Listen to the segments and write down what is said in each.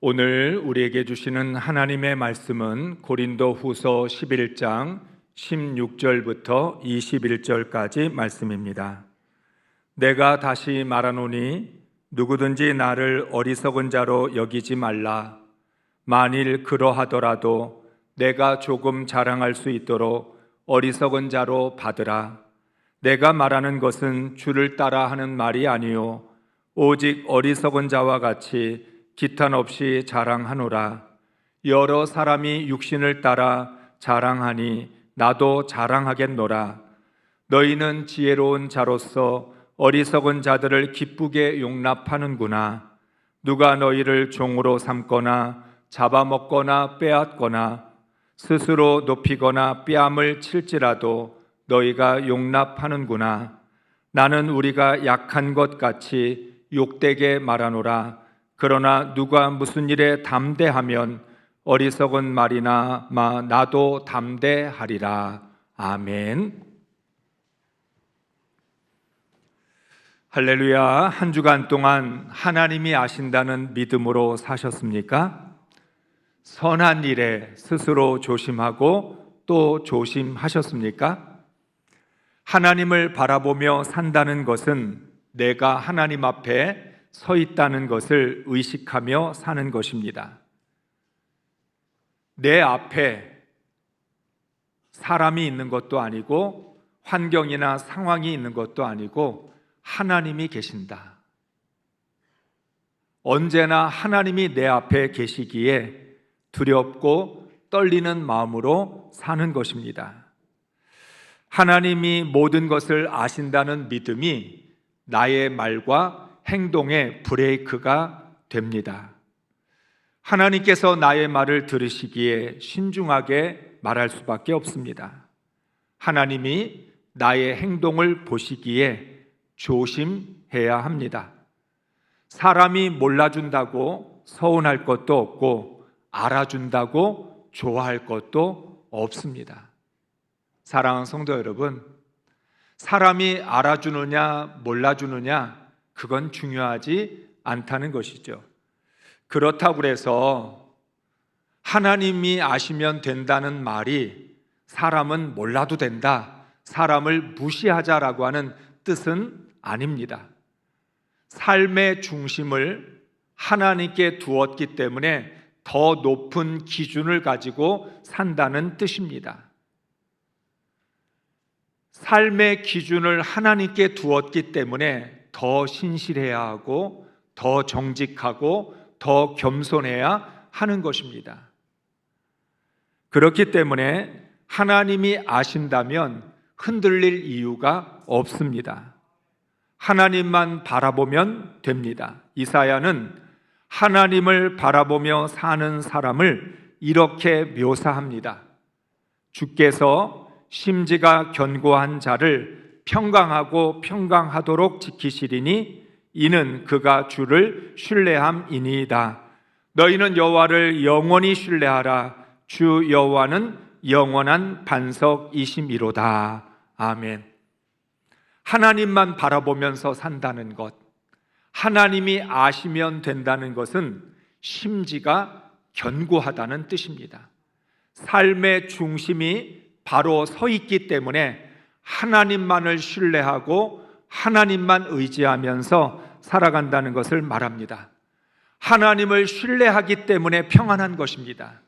오늘 우리에게 주시는 하나님의 말씀은 고린도후서 11장 16절부터 21절까지 말씀입니다. 내가 다시 말하노니 누구든지 나를 어리석은 자로 여기지 말라. 만일 그러하더라도 내가 조금 자랑할 수 있도록 어리석은 자로 받으라. 내가 말하는 것은 주를 따라 하는 말이 아니요 오직 어리석은 자와 같이 기탄 없이 자랑하노라. 여러 사람이 육신을 따라 자랑하니 나도 자랑하겠노라. 너희는 지혜로운 자로서 어리석은 자들을 기쁘게 용납하는구나. 누가 너희를 종으로 삼거나 잡아먹거나 빼앗거나 스스로 높이거나 뺨을 칠지라도 너희가 용납하는구나. 나는 우리가 약한 것 같이 욕되게 말하노라. 그러나 누가 무슨 일에 담대하면 어리석은 말이나 나도 담대하리라. 아멘. 할렐루야. 한 주간 동안 하나님이 아신다는 믿음으로 사셨습니까? 선한 일에 스스로 조심하고 또 조심하셨습니까? 하나님을 바라보며 산다는 것은 내가 하나님 앞에 서 있다는 것을 의식하며 사는 것입니다. 내 앞에 사람이 있는 것도 아니고 환경이나 상황이 있는 것도 아니고 하나님이 계신다. 언제나 하나님이 내 앞에 계시기에 두렵고 떨리는 마음으로 사는 것입니다. 하나님이 모든 것을 아신다는 믿음이 나의 말과 행동의 브레이크가 됩니다. 하나님께서 나의 말을 들으시기에 신중하게 말할 수밖에 없습니다. 하나님이 나의 행동을 보시기에 조심해야 합니다. 사람이 몰라준다고 서운할 것도 없고 알아준다고 좋아할 것도 없습니다. 사랑하는 성도 여러분, 사람이 알아주느냐 몰라주느냐 그건 중요하지 않다는 것이죠. 그렇다고 해서 하나님이 아시면 된다는 말이 사람은 몰라도 된다, 사람을 무시하자라고 하는 뜻은 아닙니다. 삶의 중심을 하나님께 두었기 때문에 더 높은 기준을 가지고 산다는 뜻입니다. 삶의 기준을 하나님께 두었기 때문에 더 신실해야 하고 더 정직하고 더 겸손해야 하는 것입니다. 그렇기 때문에 하나님이 아신다면 흔들릴 이유가 없습니다. 하나님만 바라보면 됩니다. 이사야는 하나님을 바라보며 사는 사람을 이렇게 묘사합니다. 주께서 심지가 견고한 자를 평강하고 평강하도록 지키시리니 이는 그가 주를 신뢰함이니이다. 너희는 여호와를 영원히 신뢰하라. 주 여호와는 영원한 반석이심이로다. 아멘. 하나님만 바라보면서 산다는 것, 하나님이 아시면 된다는 것은 심지가 견고하다는 뜻입니다. 삶의 중심이 바로 서 있기 때문에 하나님만을 신뢰하고 하나님만 의지하면서 살아간다는 것을 말합니다. 하나님을 신뢰하기 때문에 평안한 것입니다.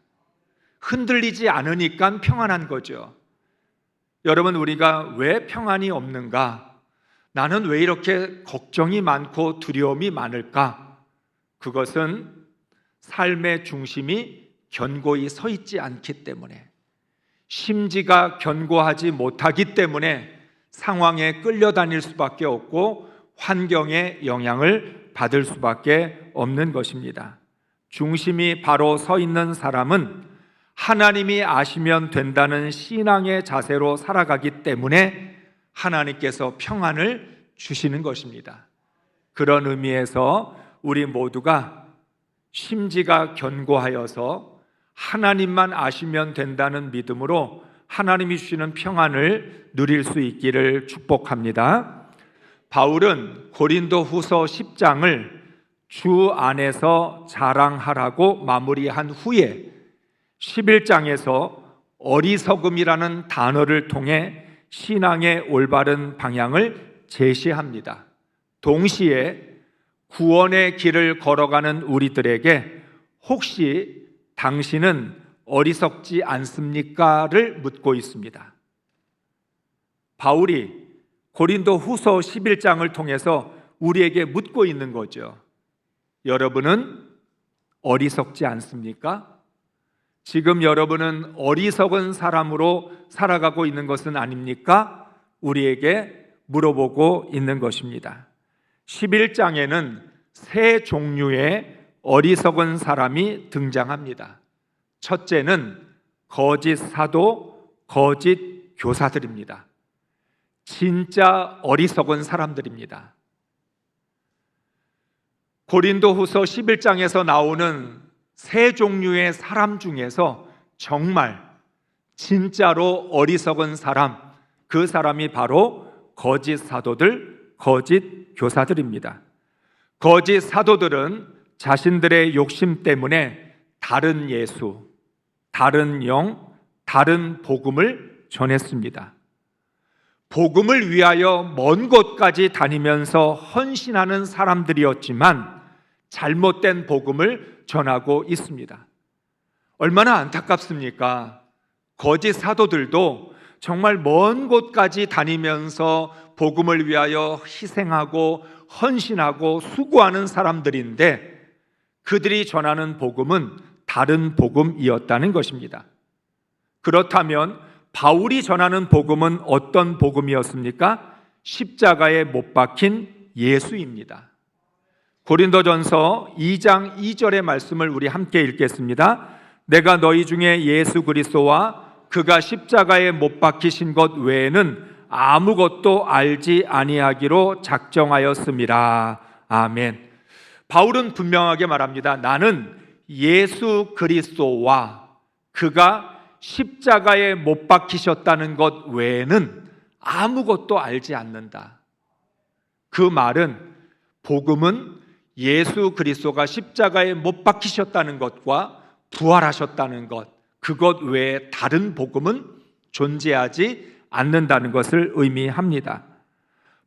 흔들리지 않으니까 평안한 거죠. 여러분, 우리가 왜 평안이 없는가? 나는 왜 이렇게 걱정이 많고 두려움이 많을까? 그것은 삶의 중심이 견고히 서 있지 않기 때문에, 심지가 견고하지 못하기 때문에 상황에 끌려다닐 수밖에 없고 환경의 영향을 받을 수밖에 없는 것입니다. 중심이 바로 서 있는 사람은 하나님이 아시면 된다는 신앙의 자세로 살아가기 때문에 하나님께서 평안을 주시는 것입니다. 그런 의미에서 우리 모두가 심지가 견고하여서 하나님만 아시면 된다는 믿음으로 하나님이 주시는 평안을 누릴 수 있기를 축복합니다. 바울은 고린도후서 10장을 주 안에서 자랑하라고 마무리한 후에 11장에서 어리석음이라는 단어를 통해 신앙의 올바른 방향을 제시합니다. 동시에 구원의 길을 걸어가는 우리들에게 혹시 당신은 어리석지 않습니까?를 묻고 있습니다. 바울이 고린도 후서 11장을 통해서 우리에게 묻고 있는 거죠. 여러분은 어리석지 않습니까? 지금 여러분은 어리석은 사람으로 살아가고 있는 것은 아닙니까? 우리에게 물어보고 있는 것입니다. 11장에는 세 종류의 어리석은 사람이 등장합니다. 첫째는 거짓 사도, 거짓 교사들입니다. 진짜 어리석은 사람들입니다. 고린도후서 11장에서 나오는 세 종류의 사람 중에서 정말 진짜로 어리석은 사람, 그 사람이 바로 거짓 사도들, 거짓 교사들입니다. 거짓 사도들은 자신들의 욕심 때문에 다른 예수, 다른 영, 다른 복음을 전했습니다. 복음을 위하여 먼 곳까지 다니면서 헌신하는 사람들이었지만 잘못된 복음을 전하고 있습니다. 얼마나 안타깝습니까? 거짓 사도들도 정말 먼 곳까지 다니면서 복음을 위하여 희생하고 헌신하고 수고하는 사람들인데 그들이 전하는 복음은 다른 복음이었다는 것입니다. 그렇다면 바울이 전하는 복음은 어떤 복음이었습니까? 십자가에 못 박힌 예수입니다. 고린도전서 2장 2절의 말씀을 우리 함께 읽겠습니다. 내가 너희 중에 예수 그리스도와 그가 십자가에 못 박히신 것 외에는 아무것도 알지 아니하기로 작정하였음이라. 아멘. 바울은 분명하게 말합니다. 나는 예수 그리스도와 그가 십자가에 못 박히셨다는 것 외에는 아무것도 알지 않는다. 그 말은 복음은 예수 그리스도가 십자가에 못 박히셨다는 것과 부활하셨다는 것, 그것 외에 다른 복음은 존재하지 않는다는 것을 의미합니다.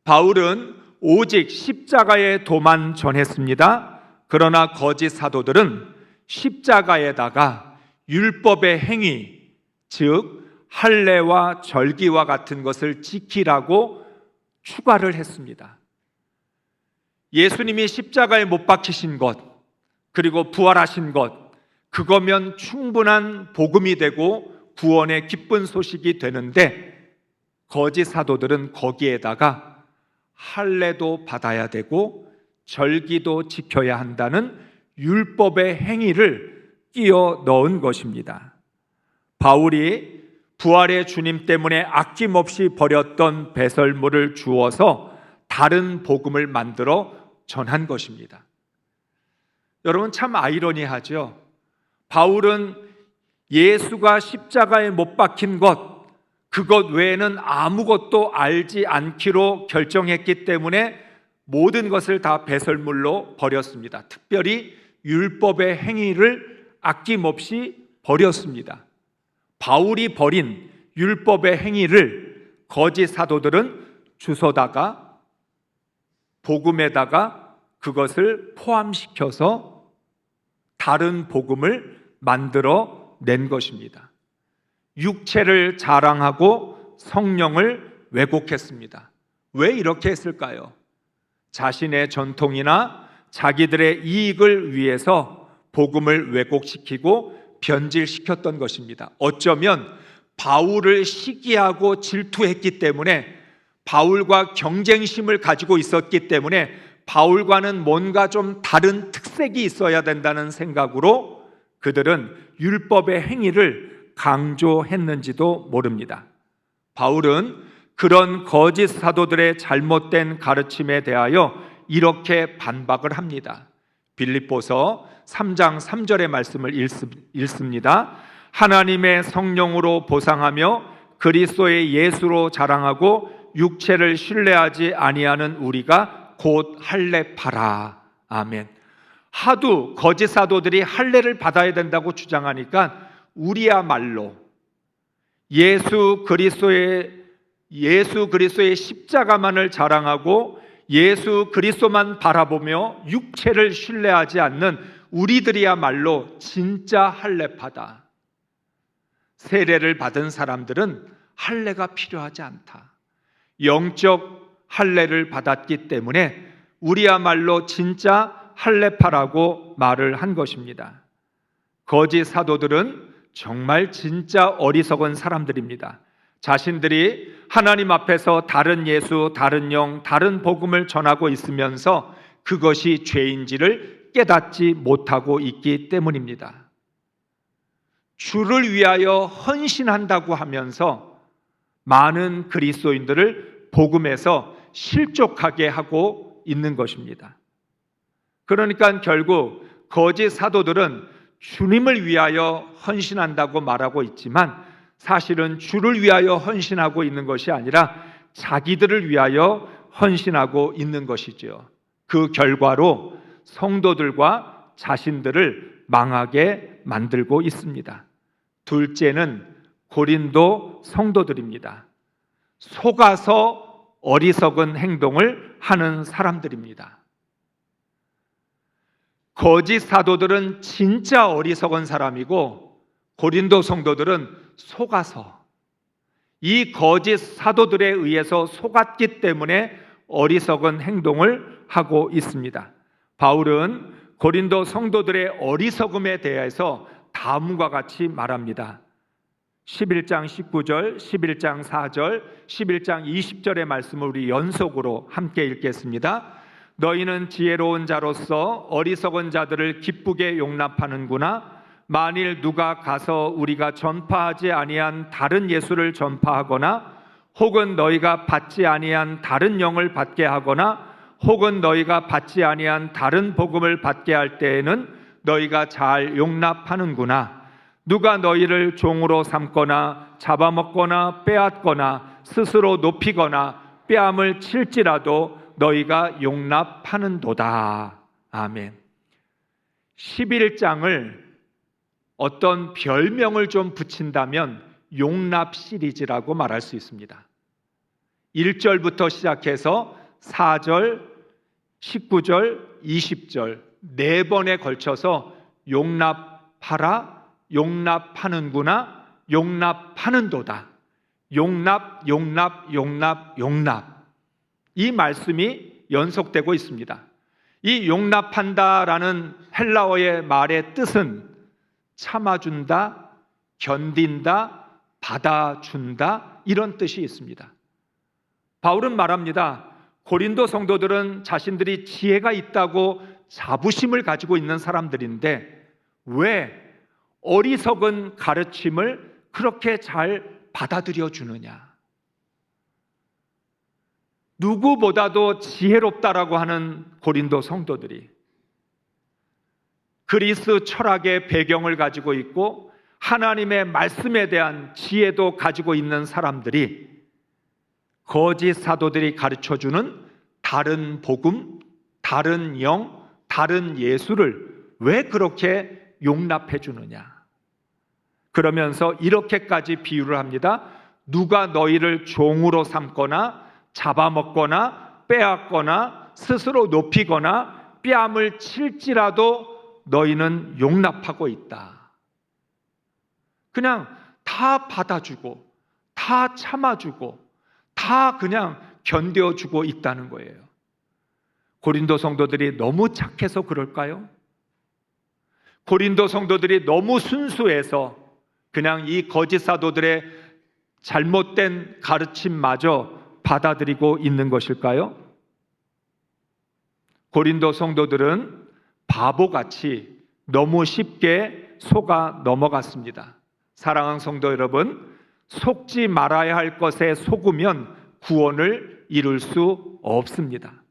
바울은 오직 십자가의 도만 전했습니다. 그러나 거짓 사도들은 십자가에다가 율법의 행위, 즉 할례와 절기와 같은 것을 지키라고 추가를 했습니다. 예수님이 십자가에 못 박히신 것, 그리고 부활하신 것, 그거면 충분한 복음이 되고 구원의 기쁜 소식이 되는데 거짓 사도들은 거기에다가 할례도 받아야 되고 절기도 지켜야 한다는 율법의 행위를 끼워 넣은 것입니다. 바울이 부활의 주님 때문에 아낌없이 버렸던 배설물을 주어서 다른 복음을 만들어 전한 것입니다. 여러분 참 아이러니하죠. 바울은 예수가 십자가에 못 박힌 것, 그것 외에는 아무것도 알지 않기로 결정했기 때문에 모든 것을 다 배설물로 버렸습니다. 특별히 율법의 행위를 아낌없이 버렸습니다. 바울이 버린 율법의 행위를 거짓 사도들은 주워다가 복음에다가 그것을 포함시켜서 다른 복음을 만들어 낸 것입니다. 육체를 자랑하고 성령을 왜곡했습니다. 왜 이렇게 했을까요? 자신의 전통이나 자기들의 이익을 위해서 복음을 왜곡시키고 변질시켰던 것입니다. 어쩌면 바울을 시기하고 질투했기 때문에, 바울과 경쟁심을 가지고 있었기 때문에 바울과는 뭔가 좀 다른 특색이 있어야 된다는 생각으로 그들은 율법의 행위를 강조했는지도 모릅니다. 바울은 그런 거짓 사도들의 잘못된 가르침에 대하여 이렇게 반박을 합니다. 빌립보서 3장 3절의 말씀을 읽습니다. 하나님의 성령으로 보상하며 그리스도의 예수로 자랑하고 육체를 신뢰하지 아니하는 우리가 곧 할례파라. 아멘. 하도 거짓 사도들이 할례를 받아야 된다고 주장하니까 우리야말로 예수 그리스도의 십자가만을 자랑하고 예수 그리스도만 바라보며 육체를 신뢰하지 않는 우리들이야말로 진짜 할례파다. 세례를 받은 사람들은 할례가 필요하지 않다. 영적 할례를 받았기 때문에 우리야말로 진짜 할례파라고 말을 한 것입니다. 거짓 사도들은 정말 진짜 어리석은 사람들입니다. 자신들이 하나님 앞에서 다른 예수, 다른 영, 다른 복음을 전하고 있으면서 그것이 죄인지를 깨닫지 못하고 있기 때문입니다. 주를 위하여 헌신한다고 하면서 많은 그리스도인들을 복음에서 실족하게 하고 있는 것입니다. 그러니까 결국 거짓 사도들은 주님을 위하여 헌신한다고 말하고 있지만 사실은 주를 위하여 헌신하고 있는 것이 아니라 자기들을 위하여 헌신하고 있는 것이죠. 그 결과로 성도들과 자신들을 망하게 만들고 있습니다. 둘째는 고린도 성도들입니다. 속아서 어리석은 행동을 하는 사람들입니다. 거짓 사도들은 진짜 어리석은 사람이고 고린도 성도들은 속아서 이 거짓 사도들에 의해서 속았기 때문에 어리석은 행동을 하고 있습니다. 바울은 고린도 성도들의 어리석음에 대해서 다음과 같이 말합니다. 11장 19절, 11장 4절, 11장 20절의 말씀을 우리 연속으로 함께 읽겠습니다. 너희는 지혜로운 자로서 어리석은 자들을 기쁘게 용납하는구나. 만일 누가 가서 우리가 전파하지 아니한 다른 예수를 전파하거나 혹은 너희가 받지 아니한 다른 영을 받게 하거나 혹은 너희가 받지 아니한 다른 복음을 받게 할 때에는 너희가 잘 용납하는구나. 누가 너희를 종으로 삼거나 잡아먹거나 빼앗거나 스스로 높이거나 뺨을 칠지라도 너희가 용납하는도다. 아멘. 11장을 어떤 별명을 좀 붙인다면 용납 시리즈라고 말할 수 있습니다. 1절부터 시작해서 4절, 19절, 20절 4번에 걸쳐서 용납하라, 용납하는구나, 용납하는도다. 용납, 용납, 용납, 용납. 이 말씀이 연속되고 있습니다. 이 용납한다라는 헬라어의 말의 뜻은 참아준다, 견딘다, 받아준다 이런 뜻이 있습니다. 바울은 말합니다. 고린도 성도들은 자신들이 지혜가 있다고 자부심을 가지고 있는 사람들인데 왜 어리석은 가르침을 그렇게 잘 받아들여 주느냐? 누구보다도 지혜롭다라고 하는 고린도 성도들이 그리스 철학의 배경을 가지고 있고 하나님의 말씀에 대한 지혜도 가지고 있는 사람들이 거짓 사도들이 가르쳐주는 다른 복음, 다른 영, 다른 예수를 왜 그렇게 용납해 주느냐? 그러면서 이렇게까지 비유를 합니다. 누가 너희를 종으로 삼거나 잡아먹거나 빼앗거나 스스로 높이거나 뺨을 칠지라도 너희는 용납하고 있다. 그냥 다 받아주고 다 참아주고 다 그냥 견뎌주고 있다는 거예요. 고린도 성도들이 너무 착해서 그럴까요? 고린도 성도들이 너무 순수해서 그냥 이 거짓 사도들의 잘못된 가르침마저 받아들이고 있는 것일까요? 고린도 성도들은 바보같이 너무 쉽게 속아 넘어갔습니다. 사랑하는 성도 여러분, 속지 말아야 할 것에 속으면 구원을 이룰 수 없습니다.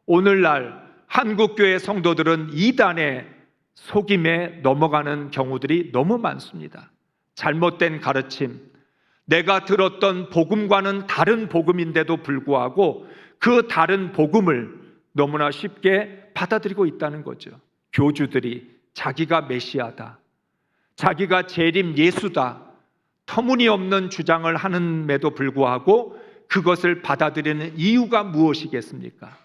오늘날 한국교회 성도들은 이단의 속임에 넘어가는 경우들이 너무 많습니다. 잘못된 가르침, 내가 들었던 복음과는 다른 복음인데도 불구하고 그 다른 복음을 너무나 쉽게 받아들이고 있다는 거죠. 교주들이 자기가 메시아다, 자기가 재림 예수다, 터무니없는 주장을 하는데도 불구하고 그것을 받아들이는 이유가 무엇이겠습니까?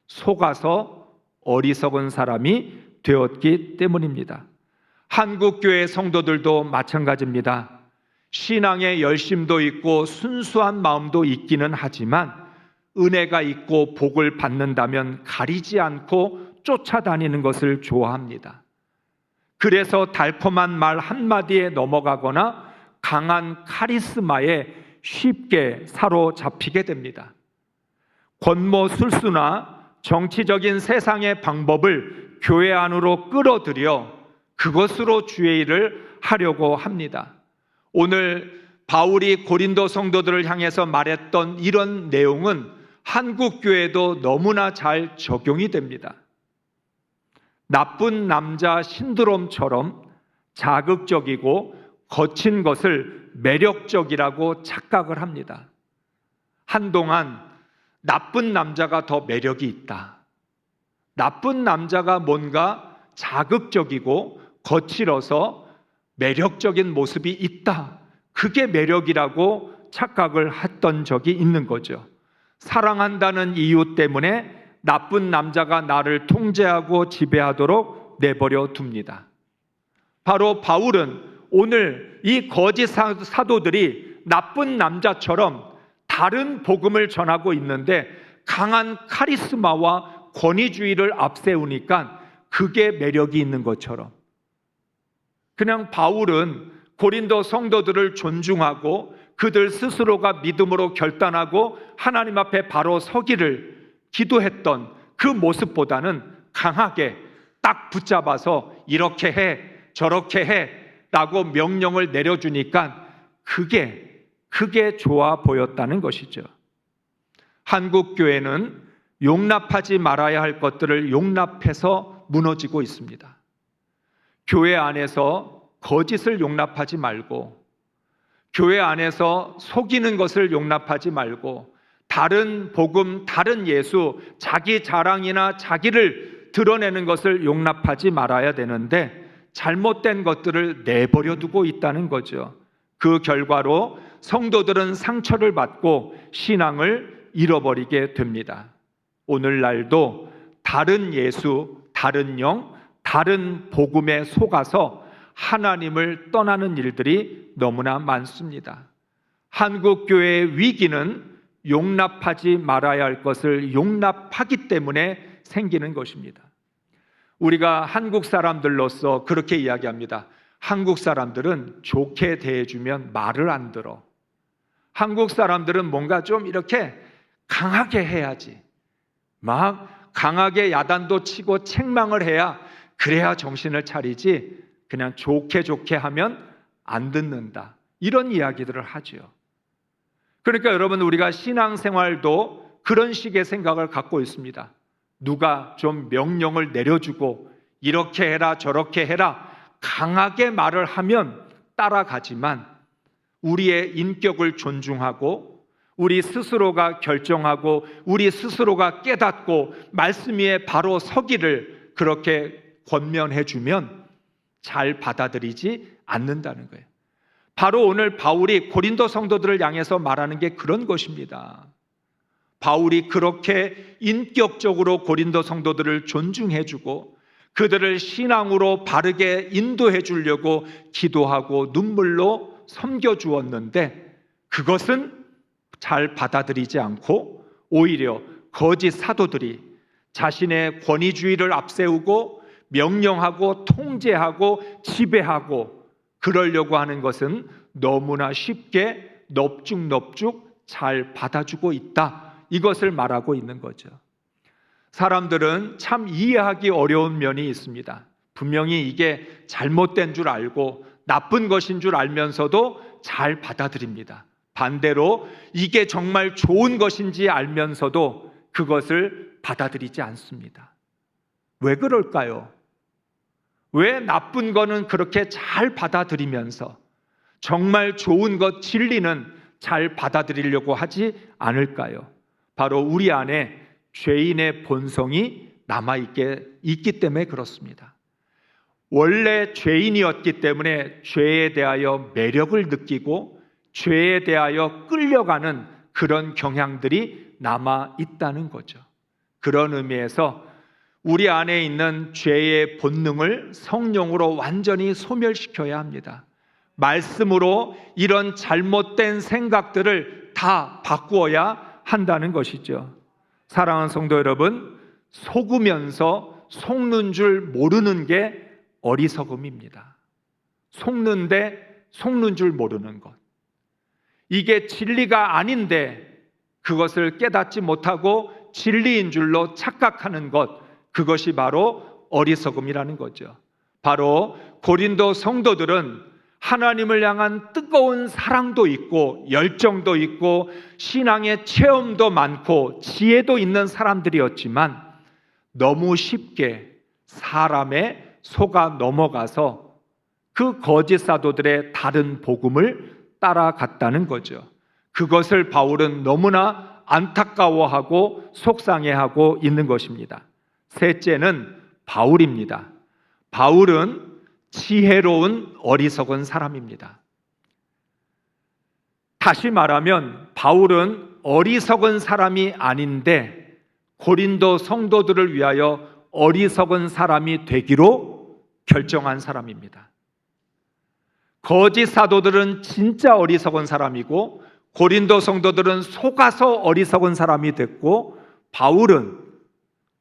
속아서 어리석은 사람이 되었기 때문입니다. 한국교회 성도들도 마찬가지입니다. 신앙의 열심도 있고 순수한 마음도 있기는 하지만 은혜가 있고 복을 받는다면 가리지 않고 쫓아다니는 것을 좋아합니다. 그래서 달콤한 말 한마디에 넘어가거나 강한 카리스마에 쉽게 사로잡히게 됩니다. 권모술수나 정치적인 세상의 방법을 교회 안으로 끌어들여 그것으로 주의 일을 하려고 합니다. 오늘 바울이 고린도 성도들을 향해서 말했던 이런 내용은 한국 교회도 너무나 잘 적용이 됩니다. 나쁜 남자 신드롬처럼 자극적이고 거친 것을 매력적이라고 착각을 합니다. 한동안 나쁜 남자가 더 매력이 있다, 나쁜 남자가 뭔가 자극적이고 거칠어서 매력적인 모습이 있다, 그게 매력이라고 착각을 했던 적이 있는 거죠. 사랑한다는 이유 때문에 나쁜 남자가 나를 통제하고 지배하도록 내버려 둡니다. 바로 바울은 오늘 이 거짓 사도들이 나쁜 남자처럼 다른 복음을 전하고 있는데 강한 카리스마와 권위주의를 앞세우니까 그게 매력이 있는 것처럼, 그냥 바울은 고린도 성도들을 존중하고 그들 스스로가 믿음으로 결단하고 하나님 앞에 바로 서기를 기도했던 그 모습보다는 강하게 딱 붙잡아서 이렇게 해 저렇게 해 라고 명령을 내려주니까 그게 좋아 보였다는 것이죠. 한국 교회는 용납하지 말아야 할 것들을 용납해서 무너지고 있습니다. 교회 안에서 거짓을 용납하지 말고, 교회 안에서 속이는 것을 용납하지 말고, 다른 복음, 다른 예수, 자기 자랑이나 자기를 드러내는 것을 용납하지 말아야 되는데 잘못된 것들을 내버려 두고 있다는 거죠. 그 결과로 성도들은 상처를 받고 신앙을 잃어버리게 됩니다. 오늘날도 다른 예수, 다른 영, 다른 복음에 속아서 하나님을 떠나는 일들이 너무나 많습니다. 한국 교회의 위기는 용납하지 말아야 할 것을 용납하기 때문에 생기는 것입니다. 우리가 한국 사람들로서 그렇게 이야기합니다. 한국 사람들은 좋게 대해주면 말을 안 들어. 한국 사람들은 뭔가 좀 이렇게 강하게 해야지, 막 강하게 야단도 치고 책망을 해야 그래야 정신을 차리지, 그냥 좋게 하면 안 듣는다, 이런 이야기들을 하죠. 그러니까 여러분, 우리가 신앙생활도 그런 식의 생각을 갖고 있습니다. 누가 좀 명령을 내려주고 이렇게 해라 저렇게 해라 강하게 말을 하면 따라가지만 우리의 인격을 존중하고 우리 스스로가 결정하고 우리 스스로가 깨닫고 말씀 위에 바로 서기를 그렇게 권면해 주면 잘 받아들이지 않는다는 거예요. 바로 오늘 바울이 고린도 성도들을 향해서 말하는 게 그런 것입니다. 바울이 그렇게 인격적으로 고린도 성도들을 존중해 주고 그들을 신앙으로 바르게 인도해 주려고 기도하고 눈물로 섬겨 주었는데 그것은 잘 받아들이지 않고 오히려 거짓 사도들이 자신의 권위주의를 앞세우고 명령하고 통제하고 지배하고 그러려고 하는 것은 너무나 쉽게 넙죽넙죽 잘 받아주고 있다, 이것을 말하고 있는 거죠. 사람들은 참 이해하기 어려운 면이 있습니다. 분명히 이게 잘못된 줄 알고 나쁜 것인 줄 알면서도 잘 받아들입니다. 반대로 이게 정말 좋은 것인지 알면서도 그것을 받아들이지 않습니다. 왜 그럴까요? 왜 나쁜 거는 그렇게 잘 받아들이면서 정말 좋은 것, 진리는 잘 받아들이려고 하지 않을까요? 바로 우리 안에 죄인의 본성이 있기 때문에 그렇습니다. 원래 죄인이었기 때문에 죄에 대하여 매력을 느끼고 죄에 대하여 끌려가는 그런 경향들이 남아 있다는 거죠. 그런 의미에서 우리 안에 있는 죄의 본능을 성령으로 완전히 소멸시켜야 합니다. 말씀으로 이런 잘못된 생각들을 다 바꾸어야 한다는 것이죠. 사랑하는 성도 여러분, 속으면서 속는 줄 모르는 게 어리석음입니다. 속는데 속는 줄 모르는 것. 이게 진리가 아닌데 그것을 깨닫지 못하고 진리인 줄로 착각하는 것, 그것이 바로 어리석음이라는 거죠. 바로 고린도 성도들은 하나님을 향한 뜨거운 사랑도 있고 열정도 있고 신앙의 체험도 많고 지혜도 있는 사람들이었지만 너무 쉽게 사람의 속아 넘어가서 그 거짓 사도들의 다른 복음을 따라갔다는 거죠. 그것을 바울은 너무나 안타까워하고 속상해하고 있는 것입니다. 셋째는 바울입니다. 바울은 지혜로운 어리석은 사람입니다. 다시 말하면 바울은 어리석은 사람이 아닌데 고린도 성도들을 위하여 어리석은 사람이 되기로 결정한 사람입니다. 거짓 사도들은 진짜 어리석은 사람이고 고린도 성도들은 속아서 어리석은 사람이 됐고 바울은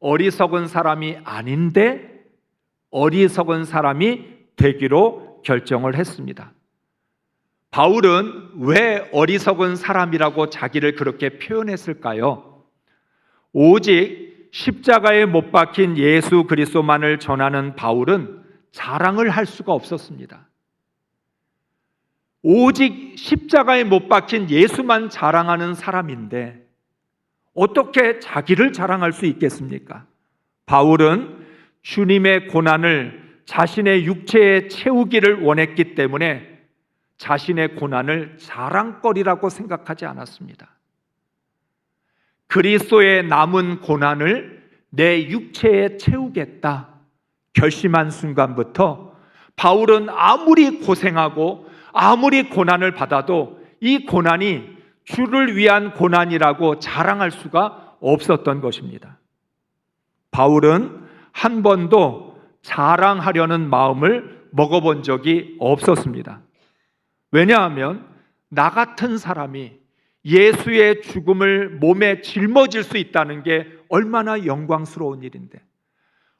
어리석은 사람이 아닌데 어리석은 사람이 되기로 결정을 했습니다. 바울은 왜 어리석은 사람이라고 자기를 그렇게 표현했을까요? 오직 십자가에 못 박힌 예수 그리스도만을 전하는 바울은 자랑을 할 수가 없었습니다. 오직 십자가에 못 박힌 예수만 자랑하는 사람인데 어떻게 자기를 자랑할 수 있겠습니까? 바울은 주님의 고난을 자신의 육체에 채우기를 원했기 때문에 자신의 고난을 자랑거리라고 생각하지 않았습니다. 그리스도의 남은 고난을 내 육체에 채우겠다 결심한 순간부터 바울은 아무리 고생하고 아무리 고난을 받아도 이 고난이 주를 위한 고난이라고 자랑할 수가 없었던 것입니다. 바울은 한 번도 자랑하려는 마음을 먹어본 적이 없었습니다. 왜냐하면 나 같은 사람이 예수의 죽음을 몸에 짊어질 수 있다는 게 얼마나 영광스러운 일인데,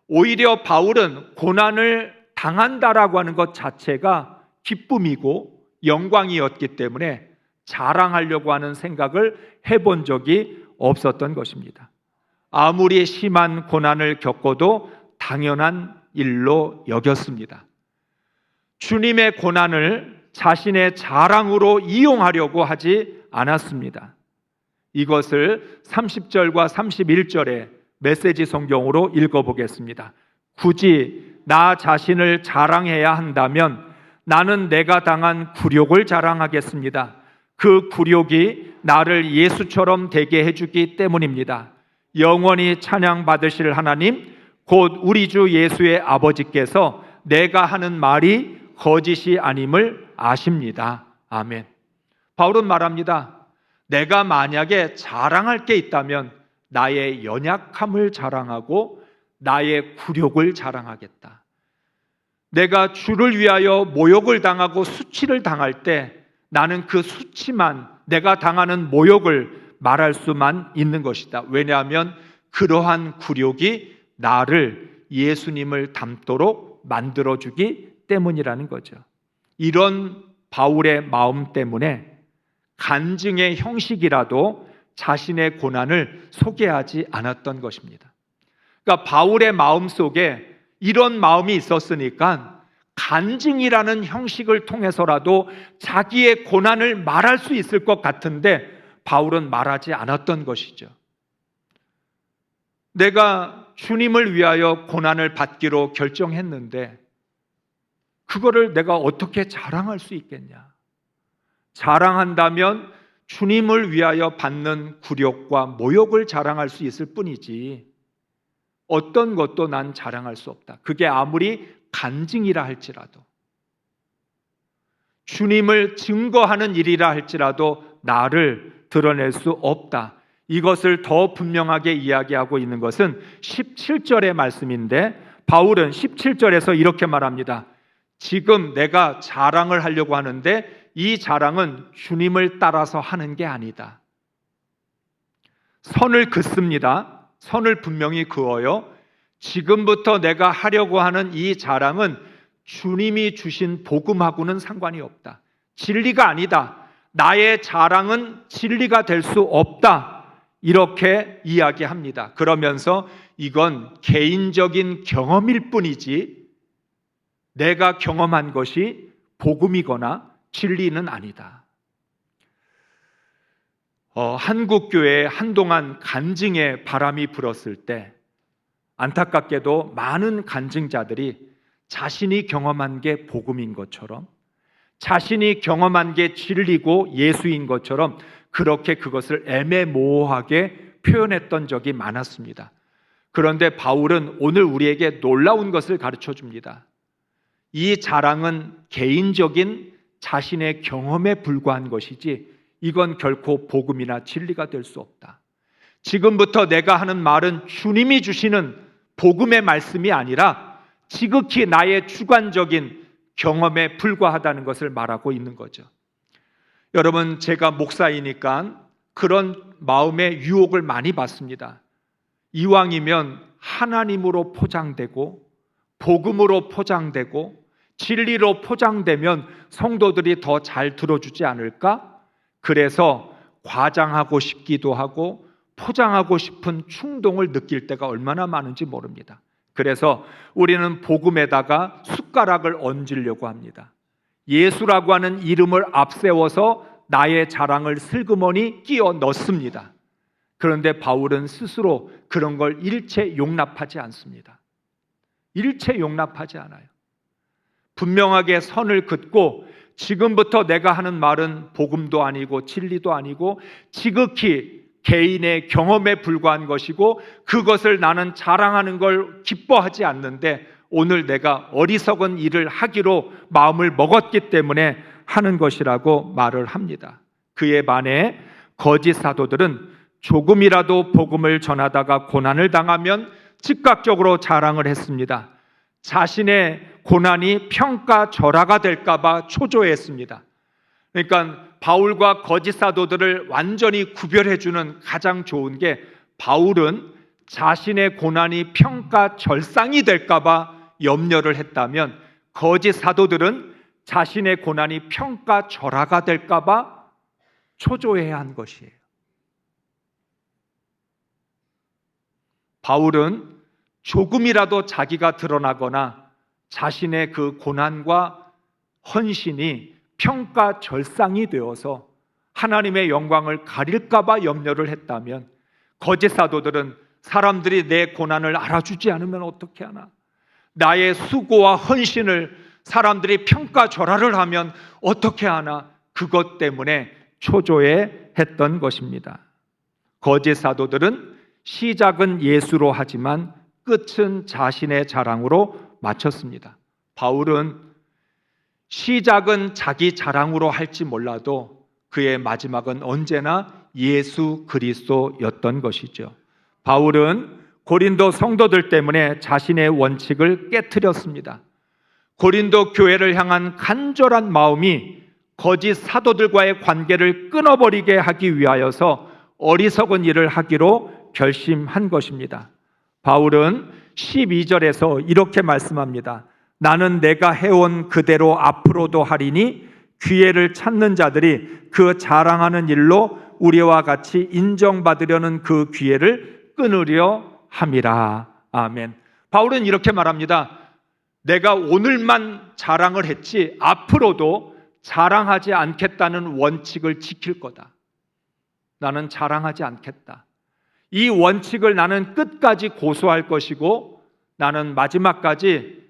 오히려 바울은 고난을 당한다라고 하는 것 자체가 기쁨이고 영광이었기 때문에 자랑하려고 하는 생각을 해본 적이 없었던 것입니다. 아무리 심한 고난을 겪어도 당연한 일로 여겼습니다. 주님의 고난을 자신의 자랑으로 이용하려고 하지 않았습니다. 이것을 30절과 31절의 메시지 성경으로 읽어보겠습니다. 굳이 나 자신을 자랑해야 한다면 나는 내가 당한 굴욕을 자랑하겠습니다. 그 굴욕이 나를 예수처럼 되게 해주기 때문입니다. 영원히 찬양받으실 하나님, 곧 우리 주 예수의 아버지께서 내가 하는 말이 거짓이 아님을 아십니다. 아멘. 바울은 말합니다. 내가 만약에 자랑할 게 있다면 나의 연약함을 자랑하고 나의 굴욕을 자랑하겠다. 내가 주를 위하여 모욕을 당하고 수치를 당할 때 나는 그 수치만, 내가 당하는 모욕을 말할 수만 있는 것이다. 왜냐하면 그러한 굴욕이 나를 예수님을 닮도록 만들어주기 때문이라는 거죠. 이런 바울의 마음 때문에 간증의 형식이라도 자신의 고난을 소개하지 않았던 것입니다. 그러니까 바울의 마음 속에 이런 마음이 있었으니까 간증이라는 형식을 통해서라도 자기의 고난을 말할 수 있을 것 같은데 바울은 말하지 않았던 것이죠. 내가 주님을 위하여 고난을 받기로 결정했는데 그거를 내가 어떻게 자랑할 수 있겠냐? 자랑한다면 주님을 위하여 받는 굴욕과 모욕을 자랑할 수 있을 뿐이지 어떤 것도 난 자랑할 수 없다. 그게 아무리 간증이라 할지라도, 주님을 증거하는 일이라 할지라도 나를 드러낼 수 없다. 이것을 더 분명하게 이야기하고 있는 것은 17절의 말씀인데, 바울은 17절에서 이렇게 말합니다. 지금 내가 자랑을 하려고 하는데 이 자랑은 주님을 따라서 하는 게 아니다. 선을 긋습니다. 선을 분명히 그어요. 지금부터 내가 하려고 하는 이 자랑은 주님이 주신 복음하고는 상관이 없다. 진리가 아니다. 나의 자랑은 진리가 될 수 없다. 이렇게 이야기합니다. 그러면서 이건 개인적인 경험일 뿐이지 내가 경험한 것이 복음이거나 진리는 아니다. 한국교회에 한동안 간증의 바람이 불었을 때 안타깝게도 많은 간증자들이 자신이 경험한 게 복음인 것처럼, 자신이 경험한 게 진리고 예수인 것처럼 그렇게 그것을 애매모호하게 표현했던 적이 많았습니다. 그런데 바울은 오늘 우리에게 놀라운 것을 가르쳐 줍니다. 이 자랑은 개인적인 자신의 경험에 불과한 것이지 이건 결코 복음이나 진리가 될 수 없다. 지금부터 내가 하는 말은 주님이 주시는 복음의 말씀이 아니라 지극히 나의 주관적인 경험에 불과하다는 것을 말하고 있는 거죠. 여러분, 제가 목사이니까 그런 마음의 유혹을 많이 받습니다. 이왕이면 하나님으로 포장되고 복음으로 포장되고 진리로 포장되면 성도들이 더 잘 들어주지 않을까? 그래서 과장하고 싶기도 하고 포장하고 싶은 충동을 느낄 때가 얼마나 많은지 모릅니다. 그래서 우리는 복음에다가 숟가락을 얹으려고 합니다. 예수라고 하는 이름을 앞세워서 나의 자랑을 슬그머니 끼워 넣습니다. 그런데 바울은 스스로 그런 걸 일체 용납하지 않습니다. 일체 용납하지 않아요. 분명하게 선을 긋고 지금부터 내가 하는 말은 복음도 아니고 진리도 아니고 지극히 개인의 경험에 불과한 것이고 그것을 나는 자랑하는 걸 기뻐하지 않는데 오늘 내가 어리석은 일을 하기로 마음을 먹었기 때문에 하는 것이라고 말을 합니다. 그에 반해 거짓 사도들은 조금이라도 복음을 전하다가 고난을 당하면 즉각적으로 자랑을 했습니다. 자신의 고난이 평가절하가 될까 봐 초조해했습니다. 그러니까 바울과 거짓 사도들을 완전히 구별해주는 가장 좋은 게 바울은 자신의 고난이 평가절상이 될까 봐 염려를 했다면 거짓 사도들은 자신의 고난이 평가절하가 될까 봐 초조해야 한 것이에요. 바울은 조금이라도 자기가 드러나거나 자신의 그 고난과 헌신이 평가절상이 되어서 하나님의 영광을 가릴까 봐 염려를 했다면 거짓 사도들은 사람들이 내 고난을 알아주지 않으면 어떻게 하나, 나의 수고와 헌신을 사람들이 평가절하를 하면 어떻게 하나, 그것 때문에 초조해 했던 것입니다. 거짓 사도들은 시작은 예수로 하지만 끝은 자신의 자랑으로 마쳤습니다. 바울은 시작은 자기 자랑으로 할지 몰라도 그의 마지막은 언제나 예수 그리스도였던 것이죠. 바울은 고린도 성도들 때문에 자신의 원칙을 깨트렸습니다. 고린도 교회를 향한 간절한 마음이 거짓 사도들과의 관계를 끊어버리게 하기 위하여서 어리석은 일을 하기로 결심한 것입니다. 바울은 12절에서 이렇게 말씀합니다. 나는 내가 해온 그대로 앞으로도 하리니 기회를 찾는 자들이 그 자랑하는 일로 우리와 같이 인정받으려는 그 기회를 끊으려 함이라. 아멘. 바울은 이렇게 말합니다. 내가 오늘만 자랑을 했지 앞으로도 자랑하지 않겠다는 원칙을 지킬 거다. 나는 자랑하지 않겠다. 이 원칙을 나는 끝까지 고수할 것이고 나는 마지막까지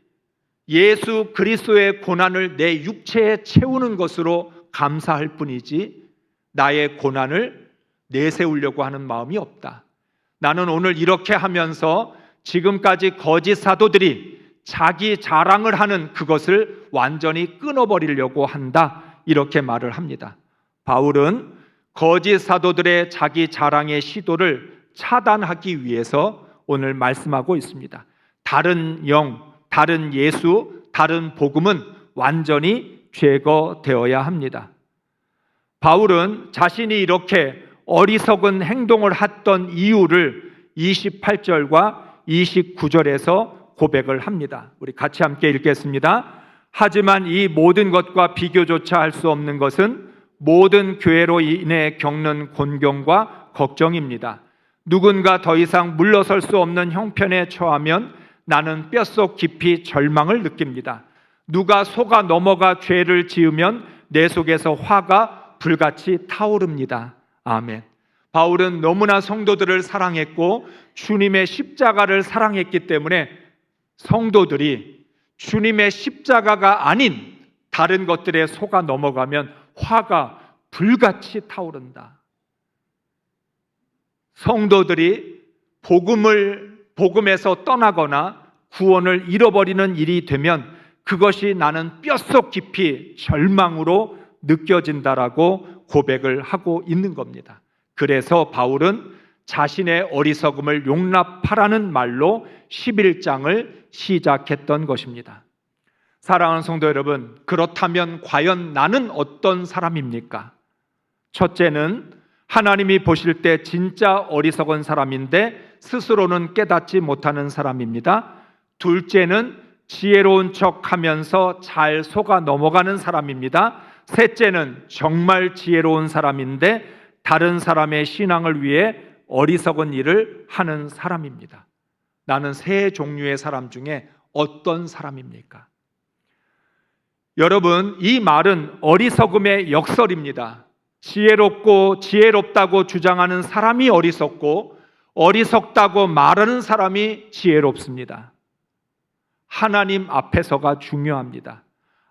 예수 그리스도의 고난을 내 육체에 채우는 것으로 감사할 뿐이지 나의 고난을 내세우려고 하는 마음이 없다. 나는 오늘 이렇게 하면서 지금까지 거짓 사도들이 자기 자랑을 하는 그것을 완전히 끊어버리려고 한다, 이렇게 말을 합니다. 바울은 거짓 사도들의 자기 자랑의 시도를 차단하기 위해서 오늘 말씀하고 있습니다. 다른 영, 다른 예수, 다른 복음은 완전히 제거되어야 합니다. 바울은 자신이 이렇게 어리석은 행동을 했던 이유를 28절과 29절에서 고백을 합니다. 우리 같이 함께 읽겠습니다. 하지만 이 모든 것과 비교조차 할 수 없는 것은 모든 교회로 인해 겪는 곤경과 걱정입니다. 누군가 더 이상 물러설 수 없는 형편에 처하면 나는 뼛속 깊이 절망을 느낍니다. 누가 속아 넘어가 죄를 지으면 내 속에서 화가 불같이 타오릅니다. 아멘. 바울은 너무나 성도들을 사랑했고 주님의 십자가를 사랑했기 때문에 성도들이 주님의 십자가가 아닌 다른 것들에 속아 넘어가면 화가 불같이 타오른다. 성도들이 복음에서 떠나거나 구원을 잃어버리는 일이 되면 그것이 나는 뼛속 깊이 절망으로 느껴진다라고 고백을 하고 있는 겁니다. 그래서 바울은 자신의 어리석음을 용납하라는 말로 11장을 시작했던 것입니다. 사랑하는 성도 여러분, 그렇다면 과연 나는 어떤 사람입니까? 첫째는 하나님이 보실 때 진짜 어리석은 사람인데 스스로는 깨닫지 못하는 사람입니다. 둘째는 지혜로운 척하면서 잘 속아 넘어가는 사람입니다. 셋째는 정말 지혜로운 사람인데 다른 사람의 신앙을 위해 어리석은 일을 하는 사람입니다. 나는 세 종류의 사람 중에 어떤 사람입니까? 여러분, 이 말은 어리석음의 역설입니다. 지혜롭다고 주장하는 사람이 어리석고 어리석다고 말하는 사람이 지혜롭습니다. 하나님 앞에서가 중요합니다.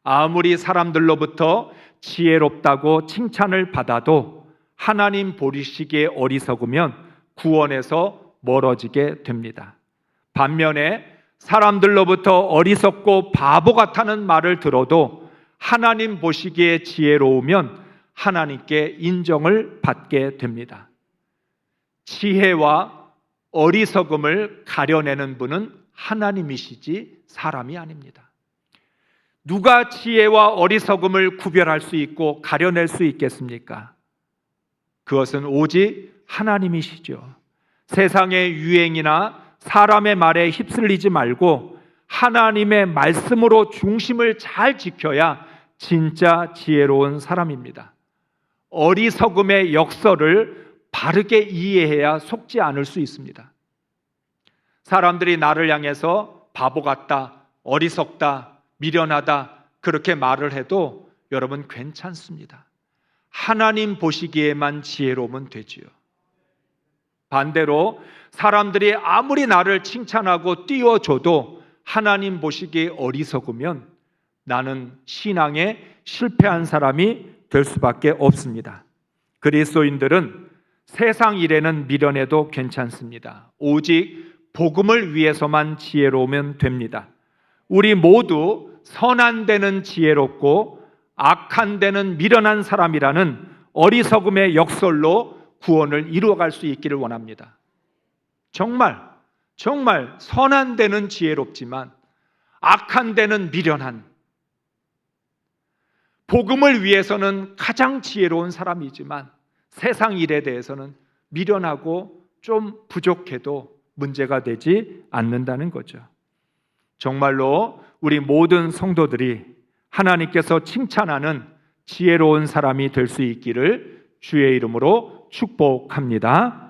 아무리 사람들로부터 지혜롭다고 칭찬을 받아도 하나님 보시기에 어리석으면 구원에서 멀어지게 됩니다. 반면에 사람들로부터 어리석고 바보 같다는 말을 들어도 하나님 보시기에 지혜로우면 하나님께 인정을 받게 됩니다. 지혜와 어리석음을 가려내는 분은 하나님이시지 사람이 아닙니다. 누가 지혜와 어리석음을 구별할 수 있고 가려낼 수 있겠습니까? 그것은 오직 하나님이시죠. 세상의 유행이나 사람의 말에 휩쓸리지 말고 하나님의 말씀으로 중심을 잘 지켜야 진짜 지혜로운 사람입니다. 어리석음의 역설을 바르게 이해해야 속지 않을 수 있습니다. 사람들이 나를 향해서 바보 같다, 어리석다, 미련하다 그렇게 말을 해도 여러분 괜찮습니다. 하나님 보시기에만 지혜로우면 되지요. 반대로 사람들이 아무리 나를 칭찬하고 띄워줘도 하나님 보시기에 어리석으면 나는 신앙에 실패한 사람이 될 수밖에 없습니다. 그리스도인들은 세상 일에는 미련해도 괜찮습니다. 오직 복음을 위해서만 지혜로우면 됩니다. 우리 모두 선한 데는 지혜롭고 악한 데는 미련한 사람이라는 어리석음의 역설로 구원을 이루어갈 수 있기를 원합니다. 정말 선한 데는 지혜롭지만 악한 데는 미련한, 복음을 위해서는 가장 지혜로운 사람이지만 세상 일에 대해서는 미련하고 좀 부족해도 문제가 되지 않는다는 거죠. 정말로 우리 모든 성도들이 하나님께서 칭찬하는 지혜로운 사람이 될 수 있기를 주의 이름으로 축복합니다.